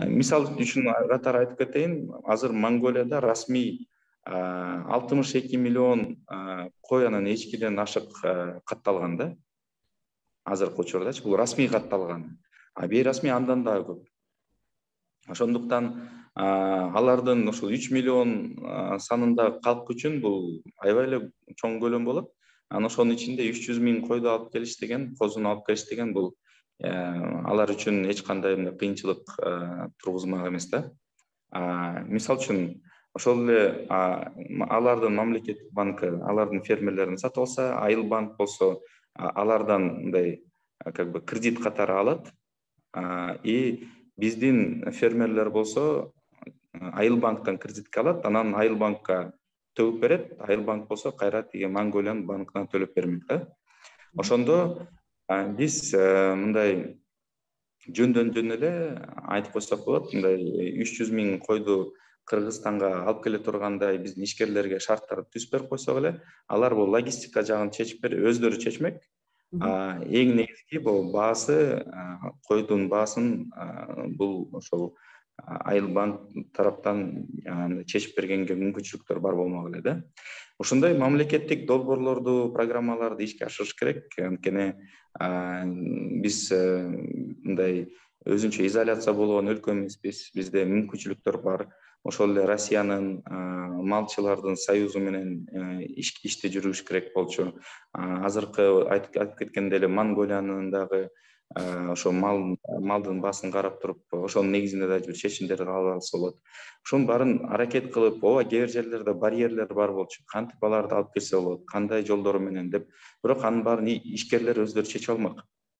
Мисал үчүн катары айтып кетейин, азыр Монголияда расмий 62 миллион кой анан эчкиден ашык катталган да. Азыркы учурдачы бул расмий катталган. А бейрасмий андан дагы көп. Ошондуктан алардын ошол 3 миллион санындагы калк үчүн бул аябай эле чоң көлөм болот. Анан ошонун ичинде 300 миң койду алып келиш деген, козуну алып келиш деген бул алар үчүн эч кандай кыйынчылык тургузмак эмес да. Мисал үчүн ошол эле алардын мамлекеттик банкы алардын фермерлерин сатып алса, Айыл банк болсо алардан мындай как бы кредит катары алат. И биздин фермерлер болсо Айыл банктан кредитке алат, анан Айыл банкка төгүп берет. Айыл банк болсо кайра тиги Монголиянын банкына төлөп бермек да. Ошондо биз мындай жөндөн эле айтып койсок болот, мындай 300 миң койду Кыргызстанга алып келе тургандай биздин ишкерлерге шарттарды түзүп берип койсок эле, алар бул логистика жагын өздөрү чечмек. Эң негизги бул баасы, койдун баасын бул ошол Айыл банк тараптан чечип бергенге мүмкүнчүлүктөр бар болмок эле да. Ошондой мамлекеттик долбоорлорду, программаларды ишке ашырыш керек. Анткени биз мындай өзүнчө изоляция болгон өлкө эмеспиз. Бизде мүмкүнчүлүктөр бар. Ошол эле Россиянын малчылардын союзу менен ишти жүргүзүш керек болчу. Азыркы айтып кеткендей эле Монголиянын дагы ошо малдын баасын карап туруп, ошонун негизинде да бир чечимдер кабыл алса болот. Ошонун баарын аракет кылып, ооба кээ бир жерлерде барьерлер бар болчу. Кантип аларды алып келсе болот, кандай жолдор менен деп. Бирок анын баарын ишкерлер өздөрү чече алмак.